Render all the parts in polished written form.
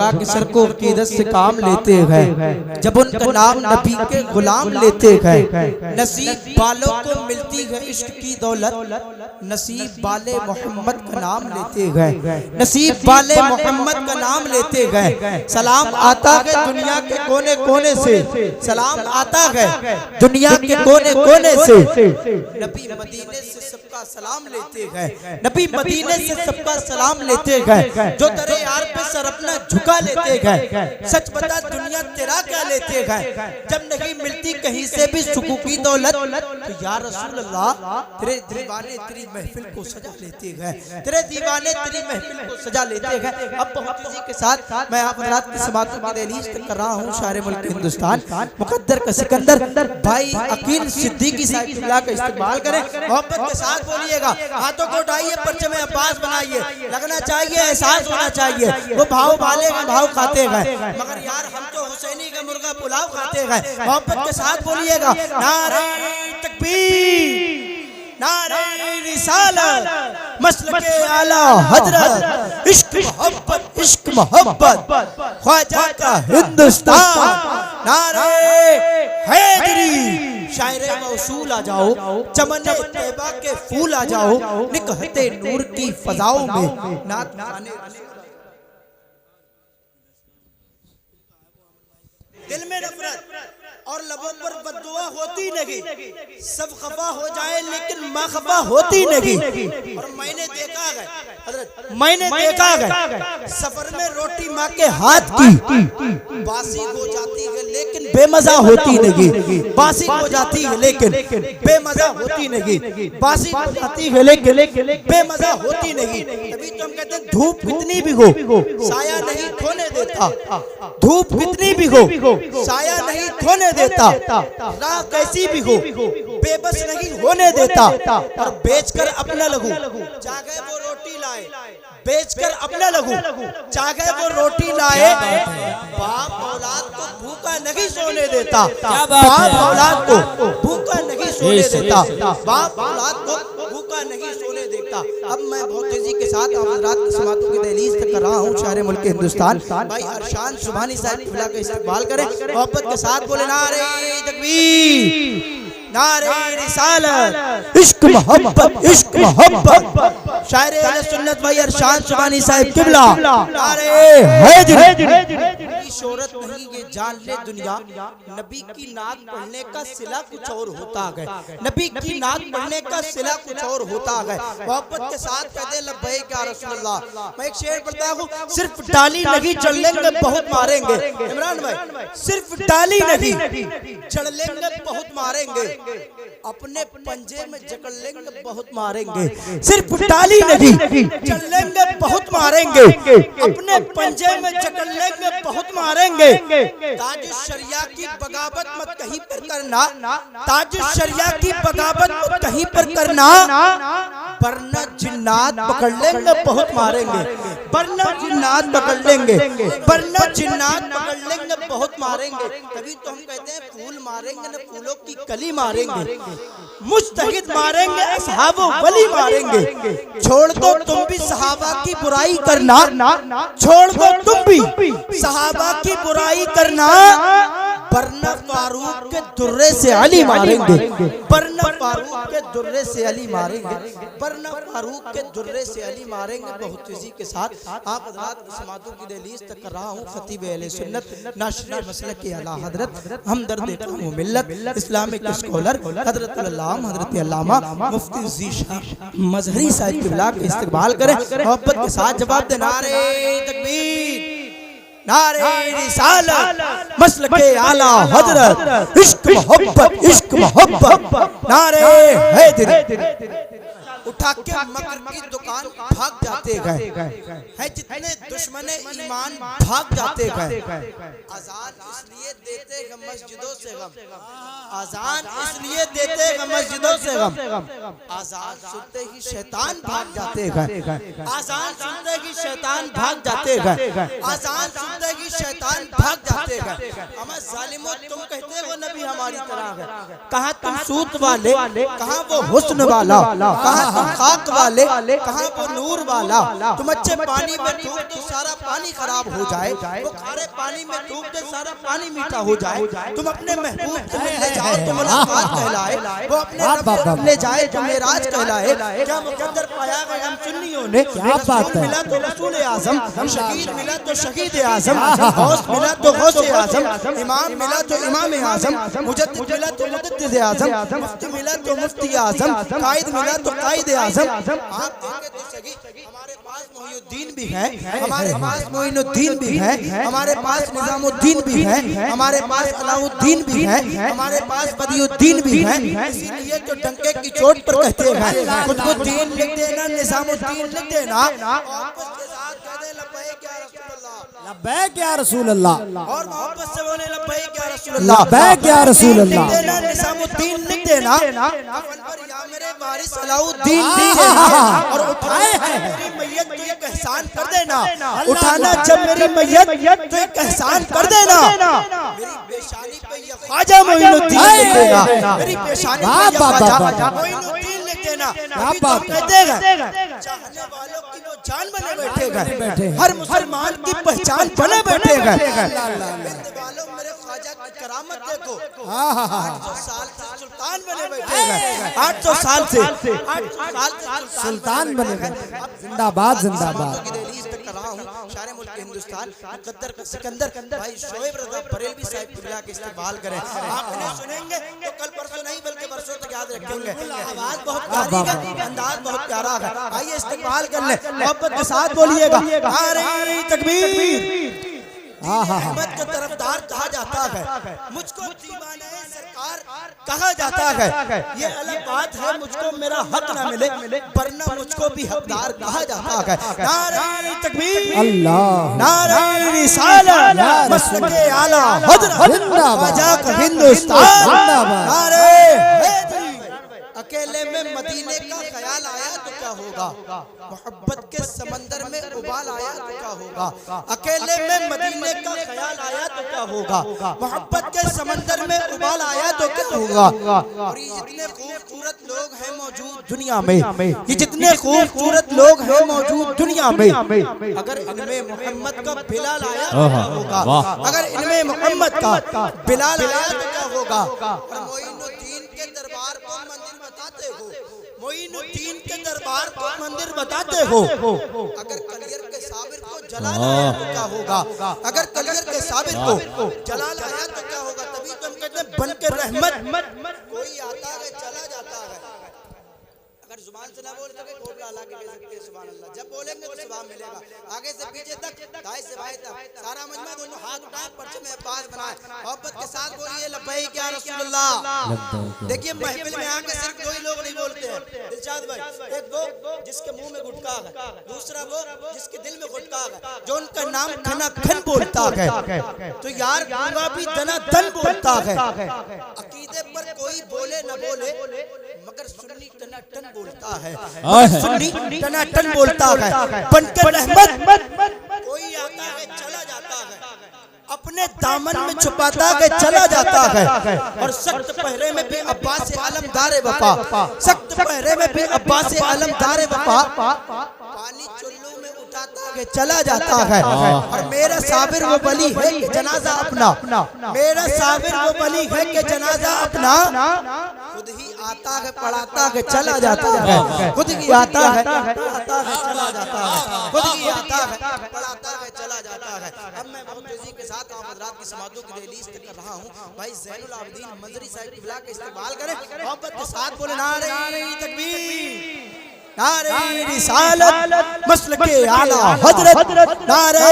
झुका के सर को अकीदत से काम लेते हैं, जब उनका नाम नबी के गुलाम लेते हैं। नसीब वालों को मिलती है इश्क की दौलत, नसीब वाले मोहम्मद का नाम लेते हैं, नसीब वाले मोहम्मद का नाम लेते हैं। सलाम आता है दुनिया के कोने कोने से, सलाम आता है दुनिया के कोने कोने से। नबी मदीने से सबका सलाम लेते हैं, नबी मदीने से सबका सलाम लेते हैं। जो तेरे यार पे सर अपना झुका लेते हैं, सच बता दुनिया तेरा क्या लेते हैं। जब नहीं मिलती कहीं से भी सुकून की दौलत, तो या रसूल अल्लाह तेरे दीवाने तेरी महफिल को सजा लेते हैं, तेरे दीवाने तेरी महफिल को सजा लेते हैं। अब बहुत इसी के साथ मैं आप हज़रात की समातों की दहलीज तक कर रहा हूँ। शायर मुल्क हिंदुस्तान मुकद्दर का सिकंदर भाई अकील सिद्दीकी साहिब का इस्तेमाल करें। मोहब्बत के साथ बोलिएगा, हाथों को उठाइए, परचम अब्बास बनाइए, लगना चाहिए, एहसास होना चाहिए। वो भाव वाले का भाव खाते हैं, मगर यार हम तो हुसैनी का मुर्गा पुलाव खाते हैं। मोहब्बत के साथ बोलिएगा, नारे तकबीर, नारे रिसालत, मसलके आला हजरत, इश्क मोहब्बत, इश्क मोहब्बत, ख्वाजा का हिंदुस्तान, नारे हैदरी। शायरे मौसूल आ जाओ, चमने तैबा के फूल आ जाओ, निकहते नूर की फजाओं में नात गाने। दिल में नफरत और लबों पर बद्दुआ होती नहीं, सब खफा हो जाए लेकिन माँ खफा होती नहीं। और मैंने देखा है हज़रत, मैंने देखा है सफर में रोटी माँ के हाथ की बासी हो जाती है लेकिन बेमजा होती नहीं, बासी हो जाती है लेकिन बेमजा होती नहीं, बासी हो जाती है लेकिन बेमजा होती नहीं। तभी तो हम कहते हैं धूप कितनी भी हो साया नहीं खोने देता, धूप कितनी भी हो साया नहीं खोने देता, राह कैसी भी हो बेबस नहीं होने देता। और बेचकर अपना लगू चाहे वो रोटी लाए, बेचकर अपना लगू चाहे वो रोटी लाए, बाप औलाद को भूखा नहीं सोने देता, बाप औलाद को भूखा नहीं सोने देता, बाप औलाद को भूखा नहीं सोने देता। अब मैं बहुत तेजी के साथ हज़रात की समातों की दहलीज तक कर रहा हूँ। शायर मुल्क हिंदुस्तान भाई अरशान सुभानी साहब का इस्तेमाल करें। मोहब्बत के साथ बोले, नारे तकबीर, नारे रिसालत, इश्क मोहब्बत, इश्क मोहब्बत। शायर अहले सुन्नत भाई अरशान सुभानी साहब किबला, नारे हैदरी। शोहरत नहीं ये जान ले दुनिया, नबी की नात पढ़ने का सिला कुछ और होता है, नबी की नात पढ़ने का सिला कुछ और होता है। मोहब्बत के साथ कहते लब्बैक या रसूल अल्लाह। मैं एक शेर पढ़ता हूँ, सिर्फ डाली नहीं चढ़ लेंगे बहुत मारेंगे। इमरान भाई, सिर्फ डाली नहीं चढ़ लेंगे बहुत मारेंगे, अपने पंजे में जकड़ लेंगे बहुत मारेंगे। सिर्फ डाली नहीं चढ़ लेंगे बहुत मारेंगे, अपने पंजे में जकड़ लेंगे बहुत मारेंगे। ताज शरिया की बगावत मत कहीं पर करना, ताज शरिया की बगावत मत कहीं पर करना, वरना जिन्नात पकड़ लेंगे बहुत मारेंगे, वरना जिन्नात पकड़ लेंगे, वरना जिन्नात पकड़ लेंगे बहुत मारेंगे। तभी तो हम कहते हैं फूल मारेंगे न फूलों की कली मारेंगे, मुस्तहिद मारेंगे असहाबो वली मारेंगे। छोड़ दो तुम भी सहाबा की बुराई करना, छोड़ दो तुम भी सहाबा की बुराई करना, वरना फारूक के दुर्रे से अली मारेंगे, वरना फारूक के दुर्रे से अली मारेंगे, वरना फारूक के दुर्रे से अली मारेंगे। बहुत तेजी के साथ आप हज़रात की समातों की दहलीज तक कर रहा हूँ। खतीब अहले सुन्नत नाशिर मसलक के आला हज़रत हमदर्द कौम मिल्लत इस्लामिक स्कॉलर हज़रत हज़रत अल्लामा मुफ्ती ज़ीशान मजहरी साहिब किबला का इस्तेमाल करें। मोहब्बत के साथ जवाब दे, नारे तकबीर, नारे रिसालत, मसलके आला हजरत, इश्क मोहब्बत, इश्क मोहब्बत, नारे हैदरी। उठा के मकर की दुकान भाग जाते गए है, जितने दुश्मने ईमान भाग जाते गए। अजान इसलिए देते हैं मस्जिदों से गम, अजान इसलिए देते हैं मस्जिदों से गम, अजान सुनते ही शैतान भाग जाते गए, अजान सुनते ही शैतान भाग जाते गए, अजान सुनते ही शैतान भाग जाते गए। हमें जालिमों तुम कहते हो नबी हमारे हमारी तरह है। कहाँ तुम सूत वाले, कहाँ वो हुस्न वाला, कहाँ तुम खाक वाले, कहाँ वो नूर वाला। तुम अच्छे पानी में थूक दो सारा पानी खराब हो जाए, वो खारे पानी में थूक दे सारा पानी मीठा हो जाए। तुम अपने महबूब को मिलने जाओ तो मुलाकात कहलाए, वो अपने रब को ले जाए तो मेराज कहलाए। क्या मुकद्दर पाया गया हम सुन्नियों ने, रसूल मिला तो रसूल आजम, शहीद मिला तो शहीद आजम, गौस मिला तो गौस आजम, इमाम मिला तो इमाम आजम, मुजद्दिद मिला तो मुजद्दिद आजम, मुफ्ती मिला तो मुफ्ती आजम, कायद मिला तो कायद आजम। आप देखें तो सही हमारे पास मोहिउद्दीन भी है, हमारे पास मोइनुद्दीन भी है, हमारे पास निजामुद्दीन भी है, हमारे पास अलाउद्दीन भी है, हमारे पास बदियुद्दीन भी है। इसीलिए तो डंके की चोट पर कहते हैं कुतुबुद्दीन लिख देना, निजामुद्दीन लिख देना, लब्बैक या रसूल अल्लाह, और मोहब्बत से बोले लब्बैक या रसूल अल्लाह, लब्बैक या रसूल अल्लाह। लिख देना, निजामुद्दीन लिख देना, कफन पर या मेरे वारिस अलाउद्दीन लिख देना, और उठाए मेरी मैयत तो एक एहसान कर देना, उठाना जब मेरी मैयत तो एक एहसान कर देना। मेरी पेशानी पे ये ख्वाजा मोइनुद्दीन लिख देना, मेरी पेशानी पे ये ख्वाजा मोइनुद्दीन लिख देना। अभी तो कहते हैं चाहने वालों की वो जान बने बैठे हैं, हर मुसलमान की पहचान बने बैठे हैं। वालों मेरे ख्वाजा की करामत देखो, 800 साल से सुल्तान बने बैठे हैं, 800 साल से सुल्तान बने बैठे। जिंदाबाद जिंदाबाद। सारे मुल्क हिंदुस्तान मुकद्दर का सिकंदर भाई शोएब रज़ा बरेलवी साहब किबला के इस्तेमाल करें। आप इन्हें सुनेंगे तो कल परसों नहीं बल्कि परसों तक याद रखेंगे। आवाज बहुत प्यारी है, अंदाज बहुत प्यारा है। आइए इस्तेमाल कर ले, मोहब्बत के साथ बोलिएगा नारे तकबीर। अहमद का तरफदार कहा जाता है, मुझको दीवाने सरकार कहा जाता है। ये अलग बात है मुझको मेरा हक ना मिले, वरना मुझको भी हकदार कहा जाता है। नारे तकबीर अल्लाह, नारे रिसालत, मसलके आला हज़रत ख्वाजा का हिंदुस्तान, नारे अकेले में मदीने का ख्याल आया तो क्या होगा, मोहब्बत के समंदर में उबाल आया तो क्या होगा। अकेले में मदीने का ख्याल आया तो क्या होगा, मोहब्बत के समंदर में उबाल आया तो क्या होगा। और ये जितने खूबसूरत लोग हैं मौजूद दुनिया में, ये जितने खूबसूरत लोग हैं मौजूद दुनिया में, अगर इनमें मोहम्मद का बिलाल आया तो क्या होगा, अगर इनमें मोहम्मद का बिलाल आया तो क्या होगा। मोइनुद्दीन के दरबार को मंदिर बताते हो, मोइनुद्दीन के दरबार को मंदिर बताते हो। अगर कलियर के साबिर को जलाल आया तो क्या होगा, अगर कलियर के साबिर को जलाल आया तो क्या होगा। तभी तो हम कहते हैं बन के रहमत कोई आता है चला जाता है। अगर जुबान से ना बोल सके कोट ला के कह सकते हैं सुभान अल्लाह, जब बोलेंगे तो सुभान मिलेगा। आगे से पीछे तक, दाएं से बाएं तक, सारा मजमा दोनों हाथ उठाए पर्चे में पास बनाए, मोहब्बत के साथ बोलिए लब्बैक या रसूल अल्लाह। देखिए महफिल में आके सिर्फ दो ही लोग नहीं बोलते हैं दिलशाद भाई, एक वो जिसके मुंह में गुटखा है, दूसरा वो जिसके दिल में गुटखा है, जो उनका नाम खना खन बोलता है। तो यार गूंगा भी दना दन बोलता है। अकीदे पर कोई बोले न बोले मगर सुन्नी टना टन बोलता है, सुन्नी टना टन बोलता है। बनकर रहमत कोई आता है चला जाता है, अपने दामन में छुपाता है चला जाता है। और सख्त पहरे में भी अब्बास आलमदार वफा, सख्त पहरे में भी अब्बास आलमदार वफा, पानी चुल्लू में उठाता है चला जाता है। और मेरा साबिर वो बली है कि जनाजा अपना, मेरा साबिर वो बली है कि जनाजा अपना, खुद ही आता है पढ़ाता है चला जाता है, खुद ही आता है पढ़ाता है चला जाता है, खुद ही आता है पढ़ाता है चला जाता है। अब मैं बहुत तेजी के साथ आप हज़रात की समातों की रिलीज कर रहा हूँ। भाई ज़ैनुल आबिदीन मंजरी साहब किबला का इस्तेमाल करें, मोहब्बत के साथ बोले नारे तकबीर, नारे रिसालत, मसलके आला हज़रत, नारे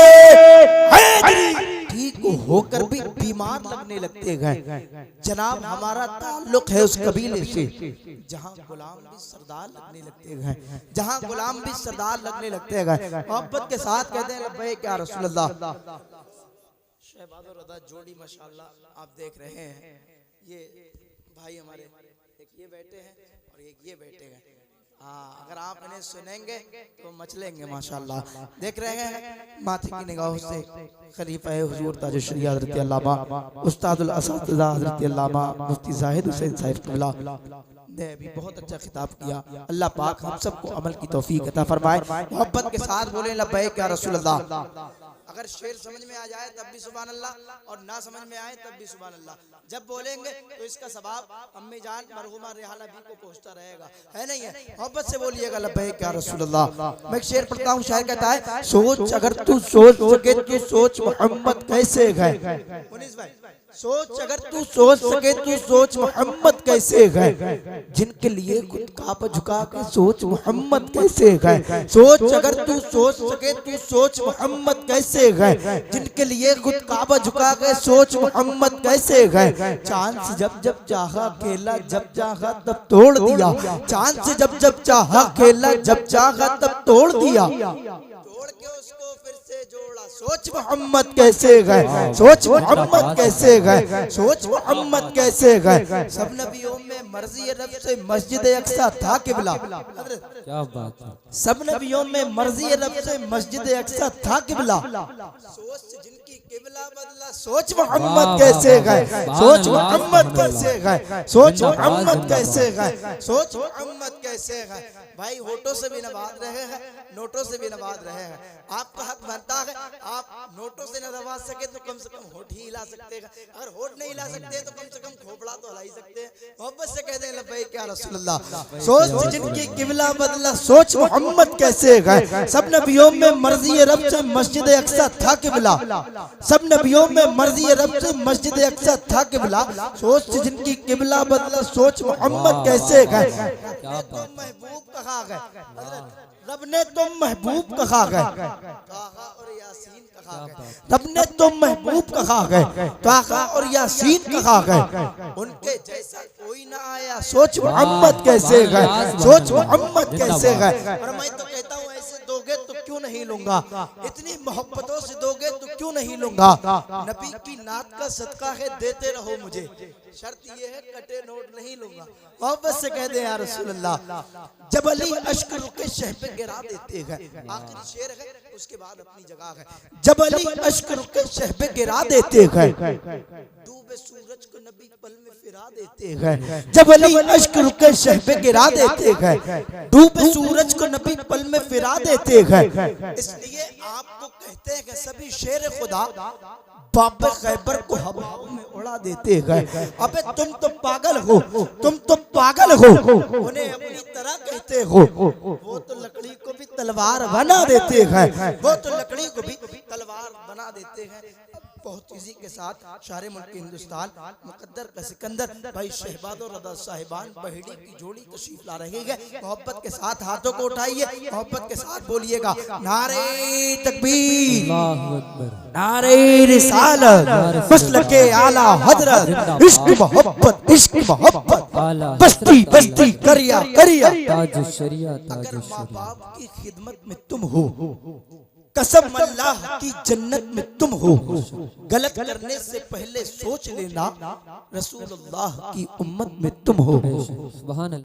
हैदरी। ठीक होकर भी बीमार लगने लगते हैं। जनाब हमारा ताल्लुक है उस कबीले से जहाँ गुलाम भी सरदार लगने लगते हैं, जहाँ गुलाम भी सरदार लगने लगते हैं। मोहब्बत के साथ कहते हैं लब्बैक या रसूल अल्लाह। शहबाज़ और रज़ा जोड़ी माशाअल्लाह आप देख रहे हैं। ये भाई हमारे एक ये बैठे हैं और एक ये बैठे हैं। हाँ, अगर आप इन्हें सुनेंगे तो मचलेंगे माशाल्लाह। देख रहे हैं माथे की निगाहों से खलीफा हुजूर ताज शरीयत हज़रत अल्लामा उस्तादुल असातिज़ा हज़रत अल्लामा मुफ्ती ज़ाहिद हुसैन साहिब क़िबला ने भी बहुत अच्छा खिताब किया। अल्लाह पाक हम सबको अमल की तौफीक अता फरमाए। मोहब्बत के साथ बोले लब्बैक या रसूल अल्लाह। अगर शेर समझ में आ जाए तब भी सुभान अल्लाह और ना समझ में आए तब भी सुभान अल्लाह। जब बोलेंगे तो इसका सवाब अम्मी जान मरहुमा रेहाना भी को पहुंचता रहेगा, है नहीं है? मोहब्बत से बोलिएगा लब्बैक या रसूल अल्लाह। मैं एक शेर पढ़ता हूँ, शायर कहता है सोच अगर तू सोच सके तू सोच मोहम्मद कैसे गए। मुनीस भाई, सोच अगर तू सोच सके तू सोच मोहम्मद कैसे गए, जिनके लिए खुद काबा झुका के सोच मोहम्मद कैसे गए। सोच अगर तू सोच सके तू सोच मोहम्मद कैसे गए, जिनके लिए खुद काबा झुका के सोच मोहम्मद कैसे गए। चांद से जब जब चाहा खेला जब चाहा तब तोड़ दिया, चांद से जब जब चाहा खेला जब चाहा तब तोड़ दिया, तोड़ के उसको फिर से जोड़ा। सोच मोहम्मद कैसे गए, सोच मोहम्मद कैसे गए, सोच मोहम्मद कैसे गए। सब नबियों में मर्जी रब से मस्जिद अक्सा था किबला। क्या बात है। सब नबियों में मर्जी रब से मस्जिद अक्सा था किबला। सोच जिनकी किबला बदला सोच मोहम्मद कैसे गए, सोच मोहम्मद कैसे गए, सोच मोहम्मद कैसे गए, सोच मोहम्मद कैसे गए। भाई होठों से भी नवाज रहे हैं, नोटों से भी नवाज रहे हैं। आपका हक बनता है, आप नोटों से न नवाज सके तो कम से कम होठ ही हिला सकते हैं। अगर होठ नहीं हिला सकते तो कम से कम खोपड़ा तो हिला ही सकते हैं। मोहब्बत से कह दें लब्बैक या रसूल अल्लाह। सोच जिनकी किबला बदला सोच मोहम्मद कैसे गए। सब नबियों में मर्जी रब से मस्जिद अक्सा था किबला, सब नबियों में मर्जी रब से मस्जिद अक्सा था किबला। सोच जिनकी किबला बदला सोच मोहम्मद कैसे गए। महबूब कहा गए, रब ने तो महबूब कहा गए, और यासीन कहा गए। रब ने तो महबूब कहा गए, ताहा और यासीन कहा गए। उनके जैसा कोई ना आया सोच मोहम्मद कैसे गए, सोच मोहम्मद कैसे गए। और मैं तो कहता हूँ ऐसे दोगे तो क्यों नहीं लूंगा, इतनी मोहब्बतों से दोगे तो क्यों नहीं लूंगा। नबी की नात का सदका है देते रहो मुझे, शर्त ये है कटे नोट नहीं लूंगा। मोहब्बत से कह दे या रसूल अल्लाह। जब अली अश्क के शह पे गिरा देते हैं, आखिरी शेर है उसके बाद अपनी जगह है। जब अली अश्क के शह पे गिरा देते हैं, डूबे सूरज को नबी पल में फिरा देते हैं। जब अली अश्क के शह पे गिरा देते हैं, डूबे सूरज को नबी पल में फिरा देते हैं। इसलिए आपको कहते हैं कि सभी शेर खुदा बाप खैबर को हवाओं में उड़ा देते हैं। अबे तुम तो पागल हो, तुम तो पागल हो, उन्हें अपनी तरह कहते हो। वो तो लकड़ी को भी तलवार बना देते हैं, वो तो लकड़ी को भी तलवार बना देते हैं। बहुत इजी के साथ शारे मुल्क हिंदुस्तान मुकद्दर का सिकंदर भाई शहबाद और रदा साहिबान बहेड़ी की जोड़ी तशरीफ ला रहे हैं। मोहब्बत के साथ हाथों को उठाइए, मोहब्बत के साथ बोलिएगा नारे तकबीर, नारे रिसालत, मसलके आला हजरत, इश्क मोहब्बत, इश्क मोहब्बत, बस्ती बस्ती करिया करिया ताज शरीयत। अगर माँ बाप की खिदमत में तुम हो, कसम अल्लाह की जन्नत में तुम हो। गलत करने से पहले सोच लेना रसूलुल्लाह की उम्मत में तुम हो। सुभान अल्लाह।